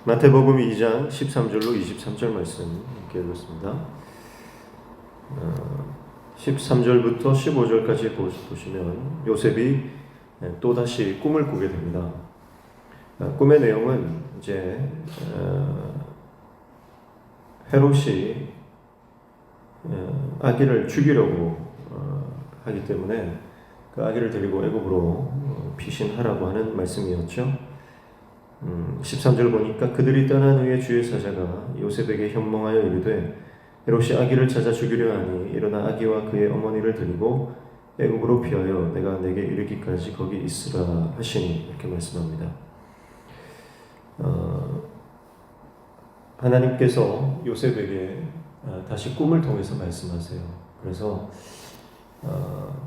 마태복음 2장 13절로 23절 말씀 이렇게 읽었습니다. 13절부터 15절까지 보시면 요셉이 또다시 꿈을 꾸게 됩니다. 꿈의 내용은 이제 헤롯이 아기를 죽이려고 하기 때문에 그 아기를 데리고 애굽으로 피신하라고 하는 말씀이었죠. 13절 보니까 그들이 떠난 후에 주의 사자가 요셉에게 현몽하여 이르되 헤롯이 아기를 찾아 죽이려 하니 일어나 아기와 그의 어머니를 데리고 애굽으로 피하여 내가 내게 이르기까지 거기 있으라 하시니 이렇게 말씀합니다. 하나님께서 요셉에게 다시 꿈을 통해서 말씀하세요. 그래서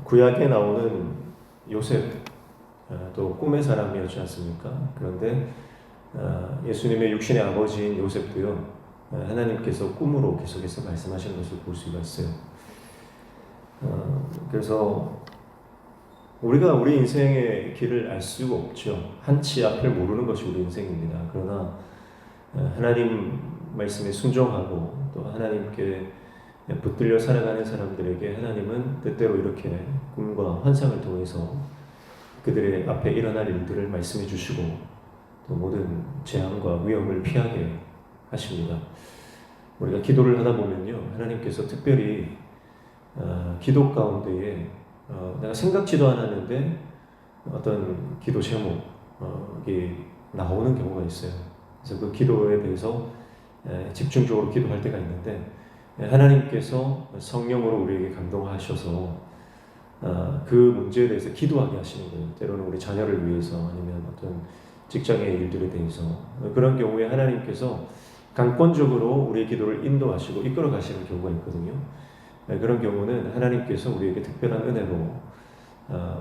구약에 나오는 요셉 또 꿈의 사람이었지 않습니까? 그런데 예수님의 육신의 아버지인 요셉도요, 하나님께서 꿈으로 계속해서 말씀하시는 것을 볼 수가 있어요. 그래서 우리가 우리 인생의 길을 알 수가 없죠. 한치 앞을 모르는 것이 우리 인생입니다. 그러나 하나님 말씀에 순종하고 또 하나님께 붙들려 살아가는 사람들에게 하나님은 때때로 이렇게 꿈과 환상을 통해서 그들의 앞에 일어날 일들을 말씀해 주시고 또 모든 재앙과 위험을 피하게 하십니다. 우리가 기도를 하다 보면요, 하나님께서 특별히 기도 가운데에 내가 생각지도 않았는데 어떤 기도 제목이 나오는 경우가 있어요. 그래서 그 기도에 대해서 집중적으로 기도할 때가 있는데 하나님께서 성령으로 우리에게 감동하셔서 그 문제에 대해서 기도하게 하시는 거예요. 때로는 우리 자녀를 위해서 아니면 어떤 직장의 일들에 대해서 그런 경우에 하나님께서 강권적으로 우리의 기도를 인도하시고 이끌어 가시는 경우가 있거든요. 그런 경우는 하나님께서 우리에게 특별한 은혜로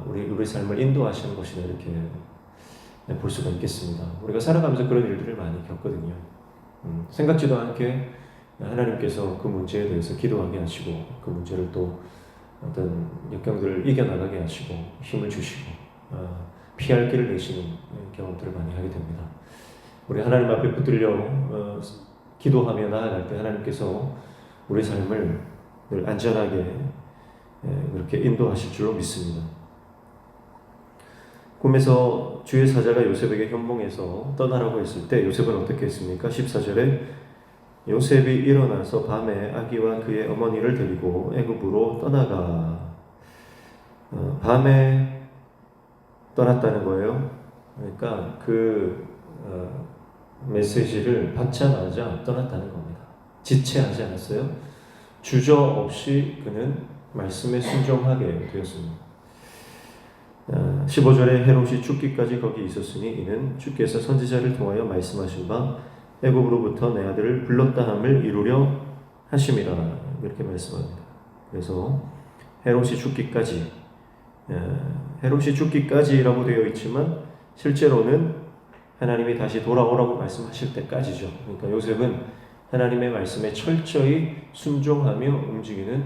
우리 삶을 인도하시는 것이다 이렇게 볼 수가 있겠습니다. 우리가 살아가면서 그런 일들을 많이 겪거든요. 생각지도 않게 하나님께서 그 문제에 대해서 기도하게 하시고 그 문제를 또 어떤 역경들을 이겨나가게 하시고 힘을 주시고 피할 길을 내시는 경험들을 많이 하게 됩니다. 우리 하나님 앞에 붙들려 기도하며 나아갈 때 하나님께서 우리 삶을 늘 안전하게 그렇게 인도하실 줄로 믿습니다. 꿈에서 주의 사자가 요셉에게 현몽해서 떠나라고 했을 때 요셉은 어떻게 했습니까? 14절에 요셉이 일어나서 밤에 아기와 그의 어머니를 데리고 애굽으로 떠나가. 밤에 떠났다는 거예요. 그러니까 그 메시지를 받자마자 떠났다는 겁니다. 지체하지 않았어요. 주저없이 그는 말씀에 순종하게 되었습니다. 15절에 헤롯이 죽기까지 거기 있었으니 이는 주께서 선지자를 통하여 말씀하신 바 애굽으로부터 내 아들을 불렀다 함을 이루려 하심이라 이렇게 말씀합니다. 그래서 헤롯이 죽기까지라고 되어 있지만 실제로는 하나님이 다시 돌아오라고 말씀하실 때까지죠. 그러니까 요셉은 하나님의 말씀에 철저히 순종하며 움직이는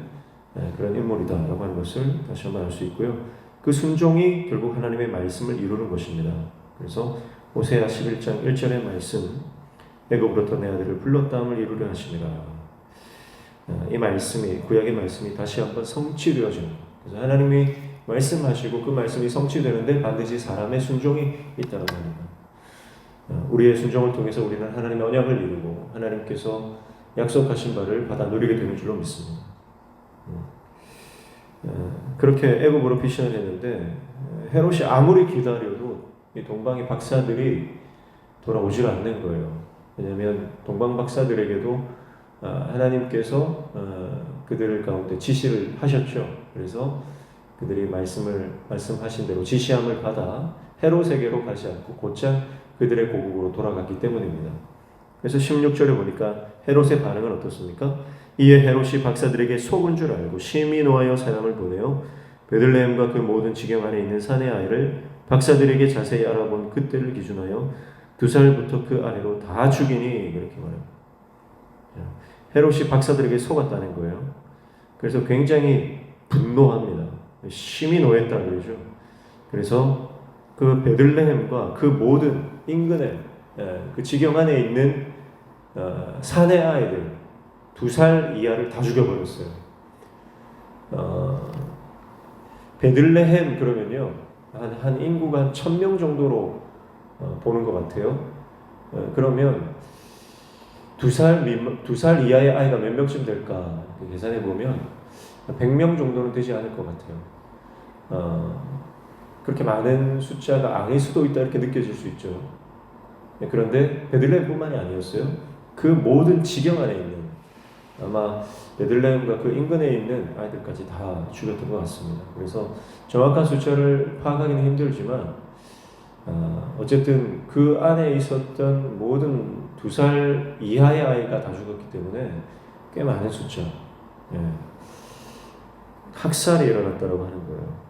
그런 인물이다라고 하는 것을 다시 한번 알 수 있고요. 그 순종이 결국 하나님의 말씀을 이루는 것입니다. 그래서 호세아 11장 1절의 말씀 애굽으로부터 내 아들을 불렀다 함을 이루려 하심이라. 이 말씀이 구약의 말씀이 다시 한번 성취되어지는 것. 그래서 하나님이 말씀하시고 그 말씀이 성취되는데 반드시 사람의 순종이 있다는 겁니다. 우리의 순종을 통해서 우리는 하나님의 언약을 이루고 하나님께서 약속하신 바를 받아 누리게 되는 줄로 믿습니다. 그렇게 애굽으로 피신을 했는데 헤롯이 아무리 기다려도 이 동방의 박사들이 돌아오질 않는 거예요. 왜냐하면 동방 박사들에게도 하나님께서 그들 가운데 지시를 하셨죠. 그래서 그들이 말씀하신 대로 지시함을 받아 헤롯에게로 가지 않고 곧장 그들의 고국으로 돌아갔기 때문입니다. 그래서 16절에 보니까 헤롯의 반응은 어떻습니까? 이에 헤롯이 박사들에게 속은 줄 알고 심히 노하여 사람을 보내어 베들레헴과 그 모든 지경 안에 있는 산의 아이를 박사들에게 자세히 알아본 그때를 기준하여 2살부터 그 아래로 다 죽이니 그렇게 말합니다. 헤롯이 박사들에게 속았다는 거예요. 그래서 굉장히 분노합니다. 심히 노했다는 거죠. 그래서 그 베들레헴과 그 모든 인근에 그 지경 안에 있는 사내 아이들 2살 이하를 다 죽여버렸어요. 베들레헴 그러면요 한 인구가 한 1000명 정도로 보는 것 같아요. 그러면 2살 이하의 아이가 몇 명쯤 될까 계산해 보면 100명 정도는 되지 않을 것 같아요. 그렇게 많은 숫자가 아닐 수도 있다 이렇게 느껴질 수 있죠. 그런데 베들레헴뿐만이 아니었어요. 그 모든 지경 안에 있는 아마 베들레헴과 그 인근에 있는 아이들까지 다 죽였던 것 같습니다. 그래서 정확한 숫자를 파악하기는 힘들지만 어쨌든 그 안에 있었던 모든 2살 이하의 아이가 다 죽었기 때문에 꽤 많은 숫자. 학살이 일어났다고 하는 거예요.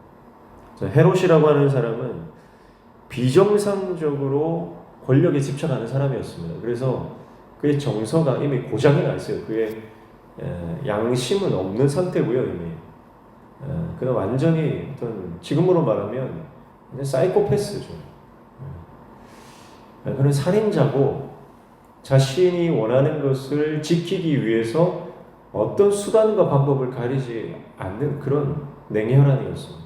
자, 헤롯이라고 하는 사람은 비정상적으로 권력에 집착하는 사람이었습니다. 그래서 그의 정서가 이미 고장이 나 있어요. 그의 양심은 없는 상태고요, 이미. 그는 완전히 어떤 지금으로 말하면 사이코패스죠. 그는 살인자고 자신이 원하는 것을 지키기 위해서 어떤 수단과 방법을 가리지 않는 그런 냉혈한이었습니다.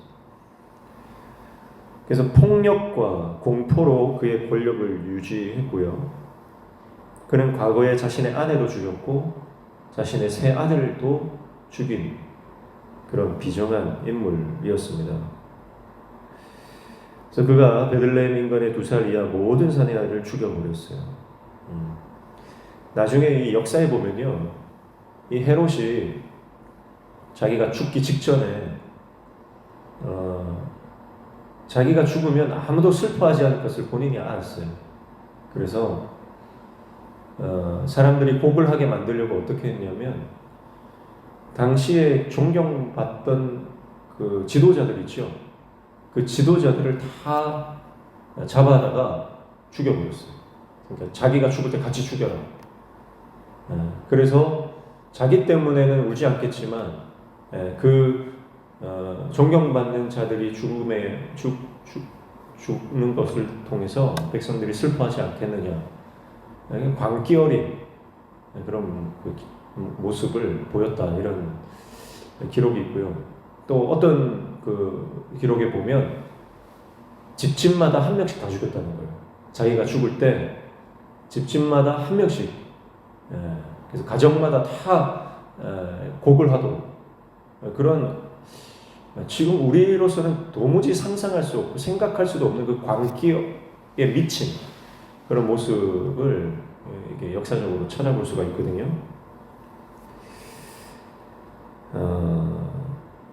그래서 폭력과 공포로 그의 권력을 유지했고요. 그는 과거에 자신의 아내도 죽였고 자신의 세 아들도 죽인 그런 비정한 인물이었습니다. 그래서 그가 베들레헴 인근의 2살 이하 모든 사내 아이를 죽여버렸어요. 나중에 이 역사에 보면요, 이 헤롯이 자기가 죽기 직전에 자기가 죽으면 아무도 슬퍼하지 않을 것을 본인이 알았어요. 그래서 사람들이 곡을 하게 만들려고 어떻게 했냐면 당시에 존경받던 그 지도자들 있죠. 그 지도자들을 다 잡아다가 죽여버렸어요. 그러니까 자기가 죽을 때 같이 죽여라. 그래서 자기 때문에는 울지 않겠지만 존경받는 자들이 죽는 것을 통해서 백성들이 슬퍼하지 않겠느냐. 광기 어린 그런 모습을 보였다 이런 기록이 있고요. 또 어떤 그 기록에 보면 집집마다 한 명씩 다 죽였다는 거예요. 자기가 죽을 때 집집마다 한 명씩, 그래서 가정마다 다 곡을 하도록 그런 지금 우리로서는 도무지 상상할 수 없고 생각할 수도 없는 그 광기에 미친 그런 모습을 이게 역사적으로 찾아볼 수가 있거든요.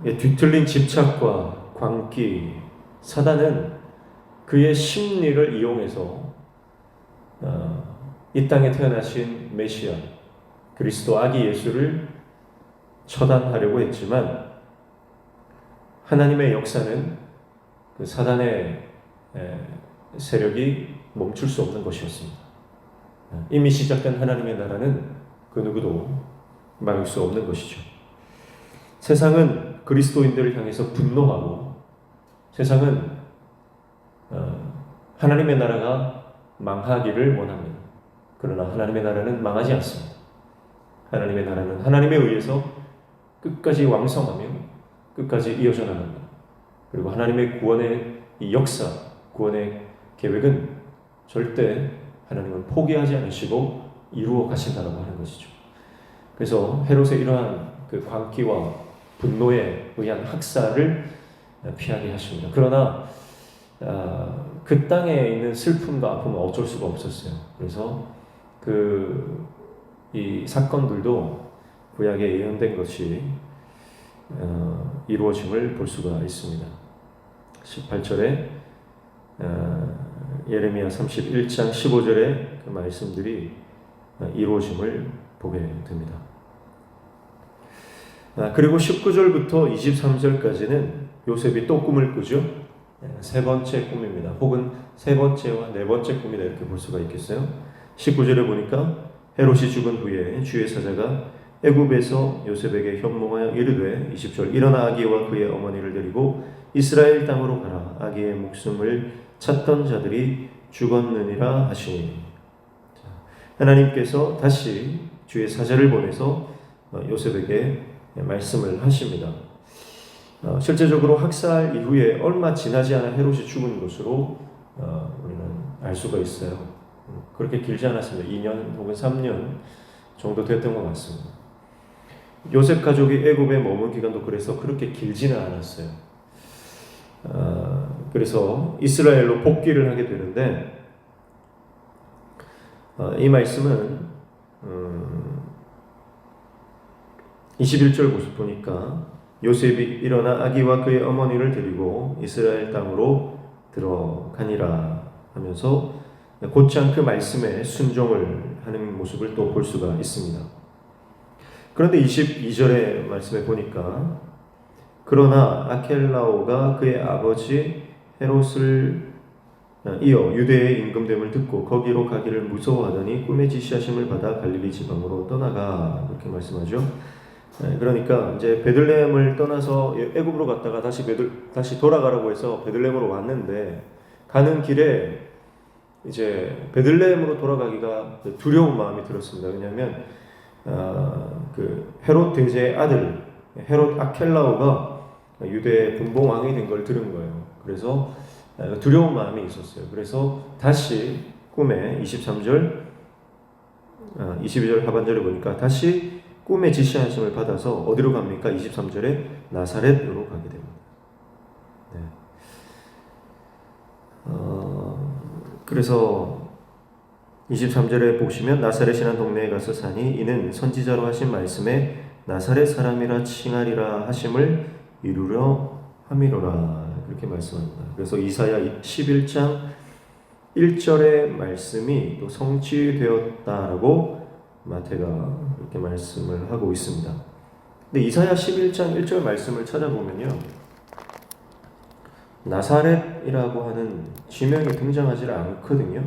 뒤틀린 집착과 광기, 사단은 그의 심리를 이용해서 이 땅에 태어나신 메시아, 그리스도 아기 예수를 처단하려고 했지만 하나님의 역사는 그 사단의 세력이 멈출 수 없는 것이었습니다. 이미 시작된 하나님의 나라는 그 누구도 막을 수 없는 것이죠. 세상은 그리스도인들을 향해서 분노하고 세상은 하나님의 나라가 망하기를 원합니다. 그러나 하나님의 나라는 망하지 않습니다. 하나님의 나라는 하나님에 의해서 끝까지 왕성하며 끝까지 이어져 나갑니다. 그리고 하나님의 구원의 이 역사, 구원의 계획은 절대 하나님은 포기하지 않으시고 이루어 가신다라고 하는 것이죠. 그래서 헤롯의 이러한 그 광기와 분노에 의한 학살을 피하게 하십니다. 그러나 그 땅에 있는 슬픔과 아픔은 어쩔 수가 없었어요. 그래서 이 사건들도 구약에 예언된 것이 이루어짐을 볼 수가 있습니다. 18절에 예레미야 31장 15절의 그 말씀들이 이루어짐을 보게 됩니다. 그리고 19절부터 23절까지는 요셉이 또 꿈을 꾸죠. 세 번째 꿈입니다. 혹은 세 번째와 네 번째 꿈이다 이렇게 볼 수가 있겠어요. 19절에 보니까 헤롯이 죽은 후에 주의 사자가 애굽에서 요셉에게 현몽하여 이르되 20절 일어나 아기와 그의 어머니를 데리고 이스라엘 땅으로 가라. 아기의 목숨을 찾던 자들이 죽었느니라 하시니 하나님께서 다시 주의 사자를 보내서 요셉에게 말씀을 하십니다. 실제적으로 학살 이후에 얼마 지나지 않아 헤롯이 죽은 것으로 우리는 알 수가 있어요. 그렇게 길지 않았습니다. 2년 혹은 3년 정도 됐던 것 같습니다. 요셉 가족이 애굽에 머문 기간도 그래서 그렇게 길지는 않았어요. 그래서 이스라엘로 복귀를 하게 되는데 이 말씀은 21절 보니까 요셉이 일어나 아기와 그의 어머니를 데리고 이스라엘 땅으로 들어가니라 하면서 곧장 그 말씀에 순종을 하는 모습을 또 볼 수가 있습니다. 그런데 22절의 말씀에 보니까 그러나 아켈라오가 그의 아버지 헤롯을 이어 유대의 임금됨을 듣고 거기로 가기를 무서워하더니 꿈에 지시하심을 받아 갈릴리 지방으로 떠나가 그렇게 말씀하죠. 그러니까 이제 베들레헴을 떠나서 애굽으로 갔다가 다시 돌아가라고 해서 베들레헴으로 왔는데 가는 길에 이제 베들레헴으로 돌아가기가 두려운 마음이 들었습니다. 왜냐하면 그 헤롯 대제의 아들 헤롯 아켈라오가 유대 분봉 왕이 된 걸 들은 거예요. 그래서 두려운 마음이 있었어요. 그래서 다시 꿈에 22절 하반절에 보니까 다시 꿈에 지시하심을 받아서 어디로 갑니까? 23절에 나사렛으로 가게 됩니다. 네. 그래서 23절에 보시면 나사렛이라는 동네에 가서 사니 이는 선지자로 하신 말씀에 나사렛 사람이라 칭하리라 하심을 이루려 함이로라 그렇게 말씀합니다. 그래서 이사야 11장 1절의 말씀이 또 성취되었다라고 마태가 이렇게 말씀을 하고 있습니다. 근데 이사야 11장 1절 말씀을 찾아보면요, 나사렛이라고 하는 지명이 등장하지 않거든요.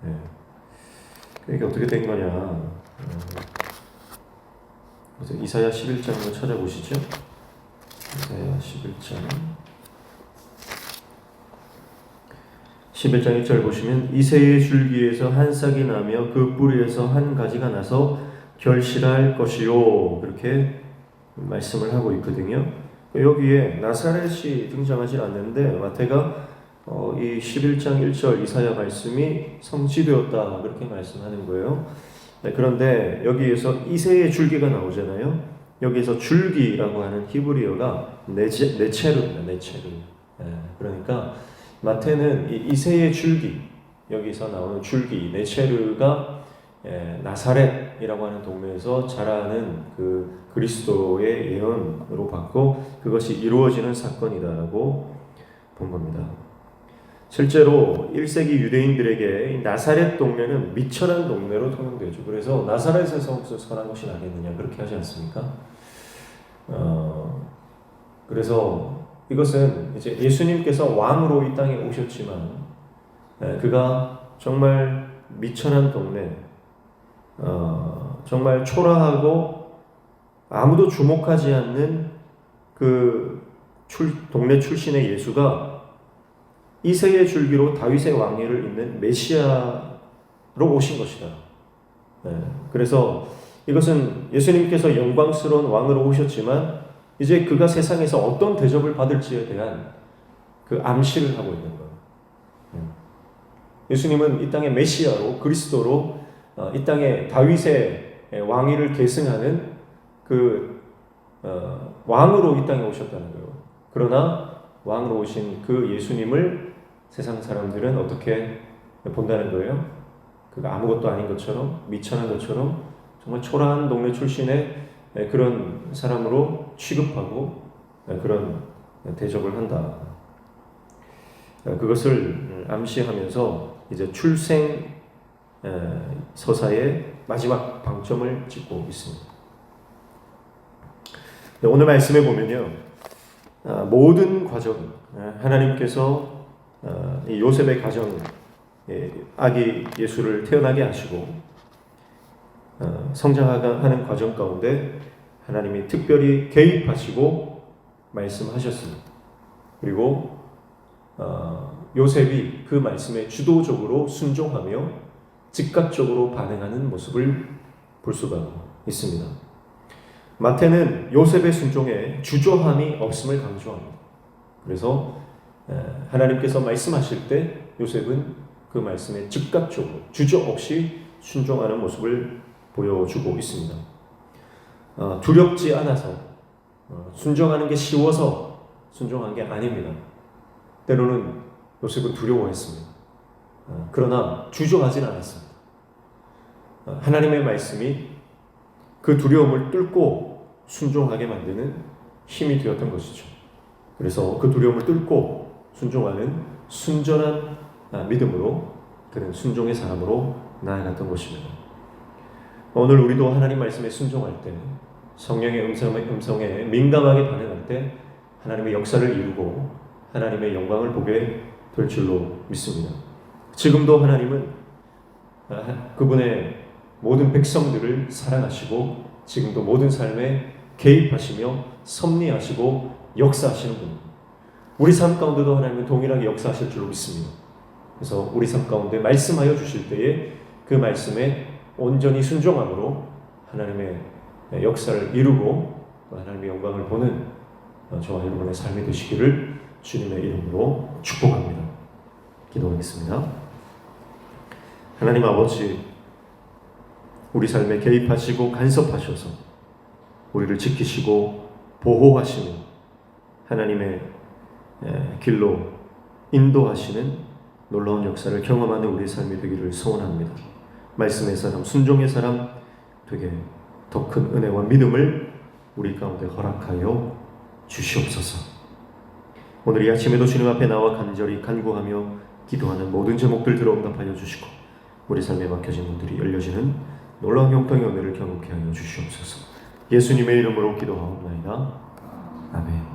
네. 이게 어떻게 된 거냐? 그래서 이사야 11장을 찾아보시죠. 이사야 11장 1절 보시면 이새의 줄기에서 한 싹이 나며 그 뿌리에서 한 가지가 나서 결실할 것이요 그렇게 말씀을 하고 있거든요. 여기에 나사렛이 등장하지 않는데 마태가 이 11장 1절 이사야 말씀이 성취되었다 그렇게 말씀하는 거예요. 그런데 여기에서 이새의 줄기가 나오잖아요. 여기에서 줄기라고 하는 히브리어가 네체르입니다. 네체르. 그러니까 마태는 이 이새의 줄기, 여기서 나오는 줄기, 네체르가 나사렛이라고 하는 동네에서 자라는 그 그리스도의 예언으로 봤고 그것이 이루어지는 사건이다라고 본 겁니다. 실제로 1세기 유대인들에게 나사렛 동네는 미천한 동네로 통용되죠. 그래서 나사렛에서 무슨 선한 것이 나겠느냐 그렇게 하지 않습니까? 그래서 이것은 이제 예수님께서 왕으로 이 땅에 오셨지만 그가 정말 미천한 동네, 정말 초라하고 아무도 주목하지 않는 그 동네 출신의 예수가 이새의 줄기로 다윗의 왕위를 잇는 메시아로 오신 것이다. 그래서 이것은 예수님께서 영광스러운 왕으로 오셨지만 이제 그가 세상에서 어떤 대접을 받을지에 대한 그 암시를 하고 있는 거예요. 예수님은 이 땅의 메시아로 그리스도로 이 땅에 다윗의 왕위를 계승하는 그 왕으로 이 땅에 오셨다는 거예요. 그러나 왕으로 오신 그 예수님을 세상 사람들은 어떻게 본다는 거예요? 그가 아무것도 아닌 것처럼 미천한 것처럼 정말 초라한 동네 출신의 그런 사람으로 취급하고 그런 대접을 한다. 그것을 암시하면서 이제 출생 서사의 마지막 방점을 찍고 있습니다. 오늘 말씀에 보면요, 모든 과정, 하나님께서 이 요셉의 가정, 아기 예수를 태어나게 하시고 성장하는 과정 가운데 하나님이 특별히 개입하시고 말씀하셨습니다. 그리고 요셉이 그 말씀에 주도적으로 순종하며 즉각적으로 반응하는 모습을 볼 수가 있습니다. 마태는 요셉의 순종에 주저함이 없음을 강조합니다. 그래서 하나님께서 말씀하실 때 요셉은 그 말씀에 즉각적으로 주저 없이 순종하는 모습을 보여주고 있습니다. 두렵지 않아서 순종하는 게 쉬워서 순종한 게 아닙니다. 때로는 요셉은 두려워했습니다. 그러나 주저하진 않았습니다. 하나님의 말씀이 그 두려움을 뚫고 순종하게 만드는 힘이 되었던 것이죠. 그래서 그 두려움을 뚫고 순종하는 순전한 믿음으로 그는 순종의 사람으로 나아갔던 것입니다. 오늘 우리도 하나님 말씀에 순종할 때, 성령의 음성에 민감하게 반응할 때 하나님의 역사를 이루고 하나님의 영광을 보게 될 줄로 믿습니다. 지금도 하나님은 그분의 모든 백성들을 사랑하시고 지금도 모든 삶에 개입하시며 섭리하시고 역사하시는 분입니다. 우리 삶 가운데도 하나님은 동일하게 역사하실 줄로 믿습니다. 그래서 우리 삶 가운데 말씀하여 주실 때에 그 말씀에 온전히 순종함으로 하나님의 역사를 이루고 하나님의 영광을 보는 저와 여러분의 삶이 되시기를 주님의 이름으로 축복합니다. 기도하겠습니다. 하나님 아버지, 우리 삶에 개입하시고 간섭하셔서 우리를 지키시고 보호하시는 하나님의 길로 인도하시는 놀라운 역사를 경험하는 우리 삶이 되기를 소원합니다. 말씀의 사람, 순종의 사람 되게 더 큰 은혜와 믿음을 우리 가운데 허락하여 주시옵소서. 오늘 이 아침에도 주님 앞에 나와 간절히 간구하며 기도하는 모든 제목들 들어 응답하여 주시고 우리 삶에 막혀진 문들이 열려지는 놀라운 형통의 은혜를 경험케 하여 주시옵소서. 예수님의 이름으로 기도하옵나이다. 아멘.